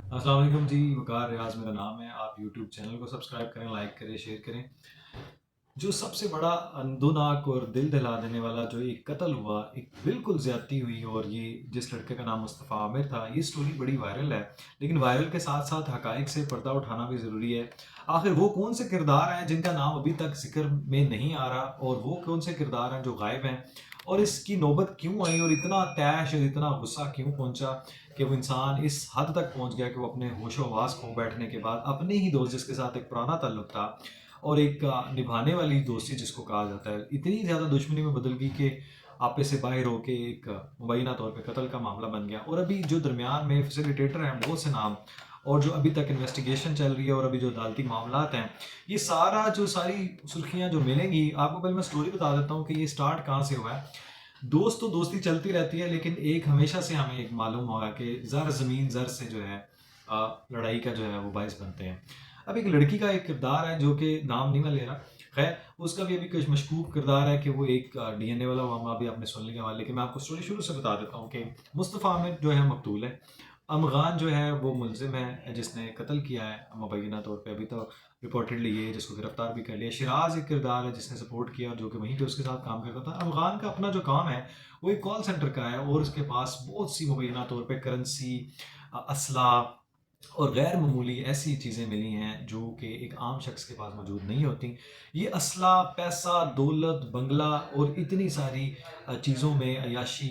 अस्सलाम वालेकुम जी, वक़ार रियाज़ मेरा नाम है। आप यूट्यूब चैनल को सब्सक्राइब करें, लाइक करें, शेयर करें। जो सबसे बड़ा अंदोनाक और दिल दहला देने वाला जो एक कत्ल हुआ, एक बिल्कुल ज़्यादती हुई, और ये जिस लड़के का नाम मुस्तफ़ा आमिर था, ये स्टोरी बड़ी वायरल है। लेकिन वायरल के साथ-साथ हक़ाइक़ से पर्दा उठाना भी ज़रूरी है। आखिर वो कौन से किरदार हैं जिनका नाम अभी तक ज़िक्र में नहीं आ रहा, और वो कौन से किरदार हैं जो गायब हैं, और इसकी नौबत क्यों आई, और इतना तैश और इतना गुस्सा क्यों पहुँचा कि वो इंसान इस हद तक पहुँच गया कि वो अपने होशो-हवास खो बैठने के बाद अपने ही दोस्त, जिसके साथ एक पुराना ताल्लुक था और एक निभाने वाली दोस्ती जिसको कहा जाता है, इतनी ज़्यादा दुश्मनी में बदल गई कि आपे से बाहर होके एक मुबैना तौर पे कत्ल का मामला बन गया। और अभी जो दरमियान में फैसिलिटेटर हैं बहुत से नाम, और जो अभी तक इन्वेस्टिगेशन चल रही है, और अभी जो अदालती मामलात हैं, ये सारा जो सारी सुर्खियाँ जो मिलेंगी आपको, पहले मैं स्टोरी बता देता हूँ कि ये स्टार्ट कहाँ से हुआ है। दोस्त तो दोस्ती चलती रहती है, लेकिन एक हमेशा से हमें एक मालूम होगा कि ज़र ज़मीन ज़र से जो है लड़ाई का जो है वो बायस बनते हैं। अब एक लड़की का एक किरदार है जो कि नाम नहीं मैं ले रहा, खैर उसका भी अभी कुछ मशकूक किरदार है कि वो एक डीएनए वाला मामला भी आपने सुन लिया, लेकिन मैं आपको स्टोरी शुरू से बता देता हूँ कि मुस्तफ़ा आमिर जो है मकतूल है। अमगान जो है वो मुलजिम है जिसने कत्ल किया है मुबैना तौर पे, अभी तो रिपोर्टेडली ये जिसको गिरफ्तार भी कर लिया। शिराज एक किरदार है जिसने सपोर्ट किया और जो कि वहीं पे उसके साथ काम करता था। अफगान का अपना जो काम है वो एक कॉल सेंटर का है, और उसके पास बहुत सी मुबैना तौर पे करेंसी, असला और गैर मामूली ऐसी चीज़ें मिली हैं जो कि एक आम शख्स के पास मौजूद नहीं होती। ये असला, पैसा, दौलत, बंगला और इतनी सारी चीज़ों में अय्याशी,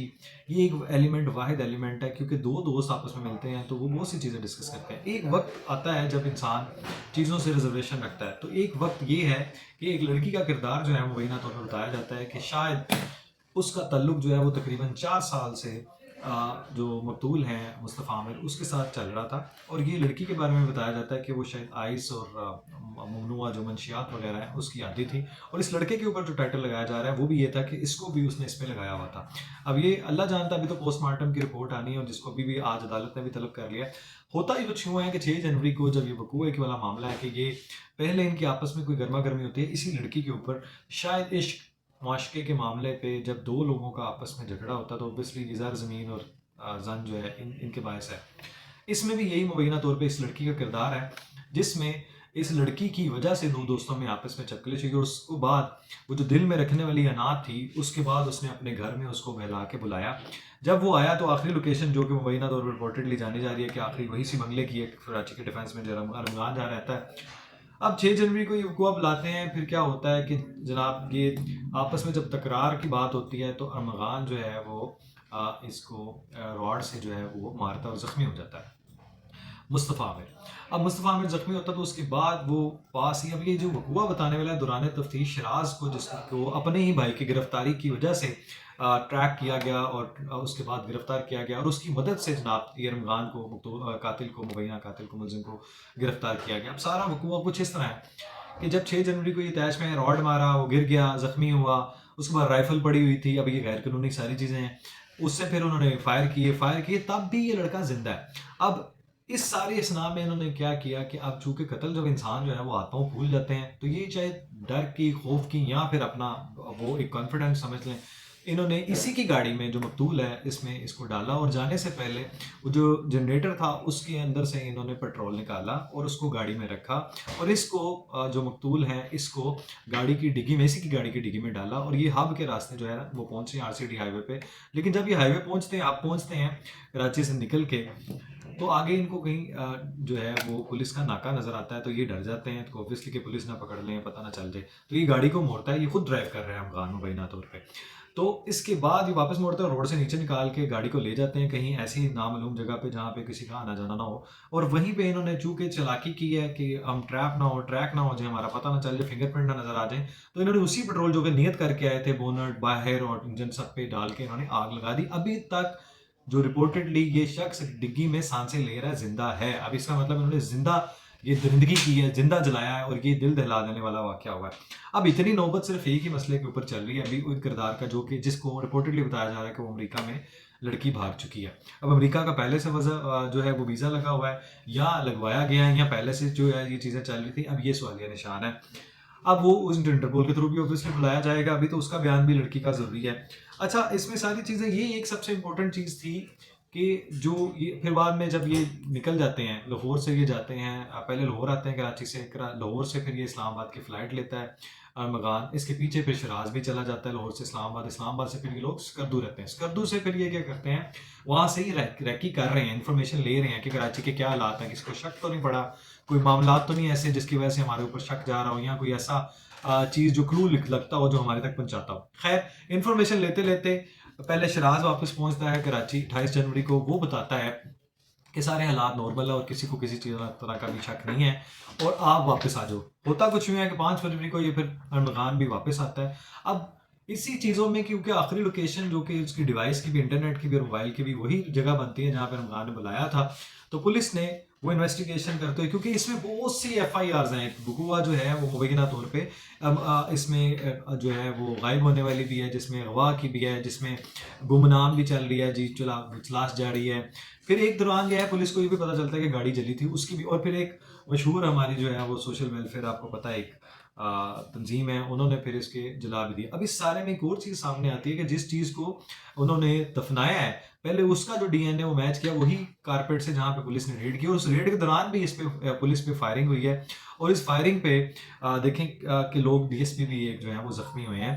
ये एक एलिमेंट, वाहिद एलिमेंट है, क्योंकि दो दोस्त आपस में मिलते हैं तो वो बहुत सी चीज़ें डिस्कस करते हैं। एक वक्त आता है जब इंसान चीज़ों से रिजर्वेशन रखता है, तो एक वक्त ये है कि एक लड़की का किरदार जो है मुबैना तौर पर बताया जाता है कि शायद उसका ताल्लुक जो है वो तकरीबन 4 साल से जो मकतूल हैं मुस्तफ़ा आमिर, उसके साथ चल रहा था। और ये लड़की के बारे में बताया जाता है कि वो शायद आइस और ममनुआ जो मंशियात वगैरह हैं उसकी आदी थी। और इस लड़के के ऊपर जो टाइटल लगाया जा रहा है वो भी ये था कि इसको भी उसने इस पे लगाया हुआ था। अब ये अल्लाह जानता, अभी तो पोस्टमार्टम की रिपोर्ट आनी है, और जिसको अभी भी आज अदालत ने भी तलब कर लिया है। होता ही कुछ यूँ है कि 6 जनवरी को जब ये वकूए के वाला मामला है कि ये पहले इनकी आपस में कोई गर्मा गर्मी होती है इसी लड़की के ऊपर, शायद इश्क मुआशके के मामले पे जब दो लोगों का आपस में झगड़ा होता है तो ऑब्वियसली ज़र ज़मीन और जन जो है इनके बायस है। इसमें भी यही मुबैना तौर पे इस लड़की का किरदार है, जिसमें इस लड़की की वजह से दो दोस्तों में आपस में चक्कलेश हुई, और उसके बाद वो जो दिल में रखने वाली अनाथ थी, उसके बाद उसने अपने घर में उसको बहला के बुलाया। जब वो आया तो आखिरी लोकेशन जो कि मुबैना तौर पर रिपोर्टेडली जानी जा रही है कि आखिरी वही सी बंगले की है कराची के डिफेंस में जो रमगान जहाँ रहता है। अब 6 जनवरी को ये वक़ूआ बुलाते हैं, फिर क्या होता है कि जनाब ये आपस में जब तकरार की बात होती है तो अरमगान जो है वो इसको रॉड से जो है वो मारता है और ज़ख्मी हो जाता है मुस्तफ़ा आमिर। अब मुस्तफ़ा आमिर ज़ख्मी होता है तो उसके बाद वो पास ही, अब ये जो वक़ूआ बताने वाला है दौरान तफ्तीश शिराज को, जिसको अपने ही भाई की गिरफ्तारी की वजह से ट्रैक किया गया और उसके बाद गिरफ्तार किया गया, और उसकी मदद से जनाब ये रमज़ान को कातिल को, मुबैना कातिल को, मुलजिम को गिरफ्तार किया गया। अब सारा वक़ूआ कुछ इस तरह है कि जब 6 जनवरी को ये तैश में रॉड मारा, वो गिर गया, ज़ख्मी हुआ, उसके बाद राइफ़ल पड़ी हुई थी, अब ये गैर कानूनी सारी चीज़ें हैं। उससे फिर उन्होंने फायर किए, तब भी ये लड़का ज़िंदा है। अब इस सारी असना में इन्होंने क्या किया कि अब चूँकि कत्ल जब इंसान जो है वो हाथ-पाँव फूल जाते हैं, तो ये चाहे डर की, खौफ की, या फिर अपना वो एक कॉन्फिडेंस समझ लें, इन्होंने इसी की गाड़ी में जो मकतूल है इसमें इसको डाला, और जाने से पहले वो जो जनरेटर था उसके अंदर से इन्होंने पेट्रोल निकाला और उसको गाड़ी में रखा, और इसको जो मकतूल है इसको गाड़ी की डिग्गी में, इसी की गाड़ी की डिग्गी में डाला, और ये हब के रास्ते जो है वो पहुंचे आरसीडी हाईवे पे। लेकिन जब ये हाईवे पहुंचते हैं कराची से निकल के, तो आगे इनको कहीं जो है वो पुलिस का नाका नजर आता है, तो ये डर जाते हैं, तो ऑब्वियसली कि पुलिस ना पकड़ लें, पता ना चल जाए, तो ये गाड़ी को मोड़ता है। ये खुद ड्राइव कर रहे हैं अफगान मुबैना तौर पे। तो इसके बाद ये वापस मोड़ते हैं, रोड से नीचे निकाल के गाड़ी को ले जाते हैं कहीं ऐसी नामालूम जगह पे जहाँ पे किसी का आना जाना ना हो, और वहीं पे इन्होंने चूंकि चालाकी की है कि हम ट्रैक ना हो जाए, हमारा पता ना चल जाए, फिंगरप्रिंट ना नजर आ जाए, तो इन्होंने उसी पेट्रोल जो कि नियत करके आए थे बोनट, बाहर और इंजन सब पे डाल के इन्होंने आग लगा दी। अभी तक जो रिपोर्टेडली ये शख्स डिग्गी में सांसें ले रहा है, जिंदा है। अब इसका मतलब इन्होंने जिंदा ये दरिंदगी की है, जिंदा जलाया है, और ये दिल दहला देने वाला वाक़या हुआ है। अब इतनी नौबत सिर्फ एक ही मसले के ऊपर चल रही है अभी, एक किरदार का जो कि जिसको रिपोर्टेडली बताया जा रहा है कि वो अमेरिका में लड़की भाग चुकी है। अब अमेरिका का पहले से जो है वो वीज़ा लगा हुआ है, या लगवाया गया है, या पहले से जो है ये चीज़ें चल रही थी, अब ये सवालिया निशान है। अब वो उस इंटरपोल के थ्रू भी ऑब्वियसली बुलाया जाएगा, अभी तो उसका बयान भी लड़की का ज़रूरी है। अच्छा, इसमें सारी चीज़ें, ये एक सबसे इम्पोर्टेंट चीज़ थी کہ جو یہ پھر بعد میں جب یہ نکل جاتے ہیں لاہور سے، یہ جاتے ہیں پہلے لاہور آتے ہیں کراچی سے، لاہور سے پھر یہ اسلام آباد کی فلائٹ لیتا ہے ارمغان، اس کے پیچھے پھر شراز بھی چلا جاتا ہے لاہور سے اسلام آباد، اسلام آباد سے پھر یہ لوگ سکردو رہتے ہیں، سکردو سے پھر یہ کیا کرتے ہیں وہاں سے ہی ریکی کر رہے ہیں، انفارمیشن لے رہے ہیں کہ کراچی کے کیا حالات ہیں، کسی کو شک تو نہیں پڑا، کوئی معاملات تو نہیں ایسے جس کی وجہ سے ہمارے اوپر شک جا رہا ہو، یا کوئی ایسا چیز جو کلو لگتا ہو جو ہمارے تک پہنچاتا ہو۔ خیر انفارمیشن لیتے لیتے پہلے شراز واپس پہنچتا ہے کراچی 28 جنوری کو، وہ بتاتا ہے کہ سارے حالات نارمل ہے اور کسی کو کسی چیز طرح کا بھی شک نہیں ہے اور آپ واپس آ جاؤ۔ ہوتا کچھ یوں ہے کہ 5 فروری کو یہ پھر ارمغان بھی واپس آتا ہے۔ اب اسی چیزوں میں کیونکہ آخری لوکیشن جو کہ اس کی ڈیوائس کی بھی، انٹرنیٹ کی بھی اور موبائل کی بھی وہی جگہ بنتی ہے جہاں پہ ارمغان نے بلایا تھا، تو پولیس نے وہ انویسٹیگیشن کرتے ہوئے، کیونکہ اس میں بہت سی ایف آئی آرز ہیں، بکوا جو ہے وہ مبینہ طور پہ اس میں جو ہے وہ غائب ہونے والی بھی ہے، جس میں اغوا کی بھی ہے، جس میں گمنام بھی چل رہی ہے، جی تلاش جاری ہے۔ پھر ایک دوران یہ ہے پولیس کو یہ بھی پتہ چلتا ہے کہ گاڑی جلی تھی اس کی بھی، اور پھر ایک مشہور ہماری جو ہے وہ سوشل ویلفیئر، آپ کو پتہ ہے ایک تنظیم ہے، انہوں نے پھر اس کے جلا بھی دیا۔ اب اس سارے میں ایک اور چیز سامنے آتی ہے کہ جس چیز کو انہوں نے دفنایا ہے پہلے اس کا جو ڈی این اے وہ میچ کیا وہی کارپیٹ سے جہاں پہ پولیس نے ریڈ کیا، اس ریڈ کے دوران بھی اس پہ پولیس پہ فائرنگ ہوئی ہے، اور اس فائرنگ پہ دیکھیں کہ لوگ ڈی ایس پی بھی ایک جو ہیں وہ زخمی ہوئے ہیں۔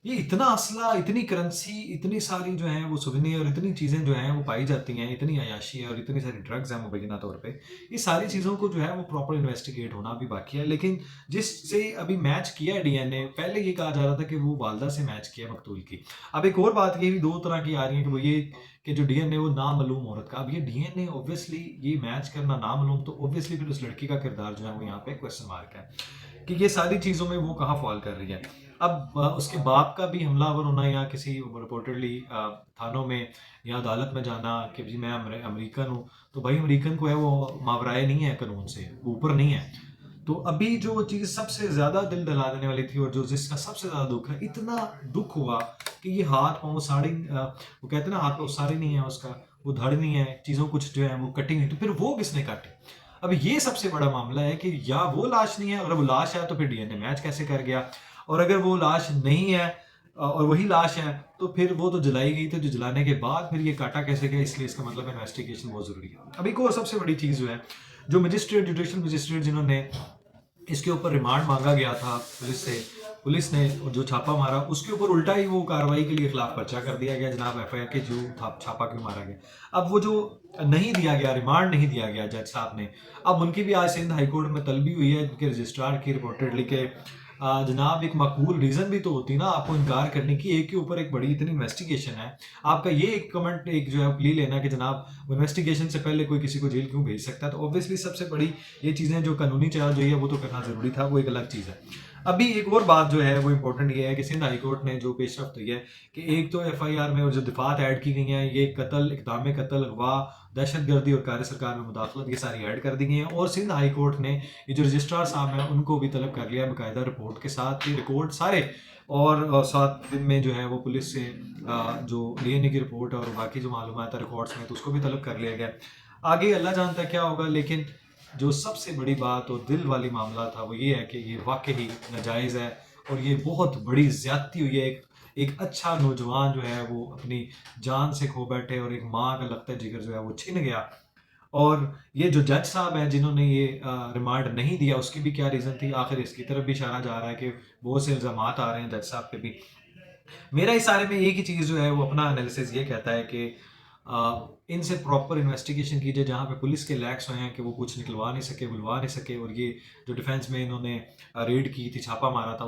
یہ اتنا اسلحہ، اتنی کرنسی، اتنی ساری جو ہیں وہ سوینیر اور اتنی چیزیں جو ہیں وہ پائی جاتی ہیں، اتنی عیاشی ہے اور اتنی ساری ڈرگز ہیں مبینہ طور پہ، یہ ساری چیزوں کو جو ہے وہ پراپر انویسٹیگیٹ ہونا بھی باقی ہے۔ لیکن جس سے ابھی میچ کیا ہے ڈی این اے، پہلے یہ کہا جا رہا تھا کہ وہ والدہ سے میچ کیا ہے مقتول کی۔ اب ایک اور بات یہ بھی دو طرح کی آ رہی ہے کہ وہ یہ کہ جو ڈی این اے وہ نامعلوم عورت کا، اب یہ ڈی این اے اوبویسلی یہ میچ کرنا نامعلوم، تو اوبویسلی پھر اس لڑکی کا کردار جو ہے وہ یہاں پہ کویسچن مارک ہے کہ یہ ساری چیزوں میں وہ کہاں فال کر رہی ہے۔ اب اس کے باپ کا بھی حملہ آور ہونا یا کسی رپورٹڈلی تھانوں میں یا عدالت میں جانا کہ جی میں امریکن ہوں، تو بھائی امریکن کو ہے وہ ماورائے نہیں ہے قانون سے، وہ اوپر نہیں ہے۔ تو ابھی جو چیز سب سے زیادہ دل دلا دینے والی تھی اور جو جس کا سب سے زیادہ دکھ ہے، اتنا دکھ ہوا کہ یہ ہاتھ پاؤں ساڑی، وہ کہتے ہیں نا ہاتھ پاؤں ساری نہیں ہے اس کا، وہ دھڑ نہیں ہے، چیزوں کچھ جو ہے وہ کٹی نہیں، تو پھر وہ کس نے کاٹی؟ اب یہ سب سے بڑا معاملہ ہے کہ یا وہ لاش نہیں ہے، اگر وہ لاش ہے تو پھر ڈی این اے میچ کیسے کر گیا، اور اگر وہ لاش نہیں ہے اور وہی لاش ہے تو پھر وہ تو جلائی گئی تھی، جو جلانے کے بعد پھر یہ کاٹا کیسے گیا، اس لیے اس کا مطلب انویسٹیگیشن بہت ضروری ہے۔ اب ایک اور سب سے بڑی چیز جو ہے، جو مجسٹریٹ، جوڈیشل مجسٹریٹ جنہوں نے اس کے اوپر ریمانڈ مانگا گیا تھا پولیس سے، پولیس نے جو چھاپا مارا اس کے اوپر الٹا ہی وہ کارروائی کے لیے خلاف پرچہ کر دیا گیا، جناب ایف آئی آر کے جو چھاپا کیوں مارا گیا۔ اب وہ جو نہیں دیا گیا، ریمانڈ نہیں دیا گیا جج صاحب نے، اب ان کی بھی آج سندھ ہائی کورٹ میں طلبی ہوئی ہے ان کے رجسٹرار کی، رپورٹڈلی کہ جناب ایک معقول ریزن بھی تو ہوتی نا آپ کو انکار کرنے کی، ایک کے اوپر ایک بڑی اتنی انویسٹیگیشن ہے، آپ کا یہ ایک کمنٹ ایک جو ہے پلی لینا کہ جناب انویسٹیگیشن سے پہلے کوئی کسی کو جیل کیوں بھیج سکتا ہے، تو اوبویسلی سب سے بڑی یہ چیزیں جو قانونی چارج ہوئی ہے وہ تو کرنا ضروری تھا، وہ ایک الگ چیز ہے۔ ابھی ایک اور بات جو ہے وہ امپورٹنٹ یہ ہے کہ سندھ ہائی کورٹ نے جو پیش رفت ہوئی ہے کہ ایک تو ایف آئی آر میں اور جو دفعات ایڈ کی گئی ہیں، یہ قتل، اقدام قتل، اغوا، دہشت گردی اور کار سرکار میں مداخلت، یہ ساری ایڈ کر دی گئی ہیں، اور سندھ ہائی کورٹ نے یہ جو رجسٹرار صاحب ہیں ان کو بھی طلب کر لیا باقاعدہ رپورٹ کے ساتھ، یہ ریکارڈ سارے، اور 7 دن میں جو ہے وہ پولیس سے جو ڈی این اے کی رپورٹ اور باقی جو معلومات ہیں ریکارڈس میں، تو اس کو بھی طلب کر لیا گیا۔ آگے اللہ جانتا ہے کیا ہوگا، لیکن جو سب سے بڑی بات اور دل والی معاملہ تھا وہ یہ ہے کہ یہ واقعی ناجائز ہے اور یہ بہت بڑی زیادتی ہوئی ہے۔ ایک اچھا نوجوان جو ہے وہ اپنی جان سے کھو بیٹھے اور ایک ماں کا لگتا جگر جو ہے وہ چھن گیا، اور یہ جو جج صاحب ہیں جنہوں نے یہ ریمانڈ نہیں دیا اس کی بھی کیا ریزن تھی، آخر اس کی طرف بھی اشارہ جا رہا ہے کہ بہت سے الزامات آ رہے ہیں جج صاحب پہ بھی۔ میرا اس سارے میں ایک ہی چیز جو ہے وہ اپنا انالیسس یہ کہتا ہے کہ ان سے پراپر انویسٹیگیشن کیجئے، جہاں پہ پولیس کے لیکس ہوئے ہیں کہ وہ کچھ نکلوا نہیں سکے، بلوا نہیں سکے، اور یہ جو ڈیفینس میں انہوں نے ریڈ کی تھی، چھاپا مارا تھا،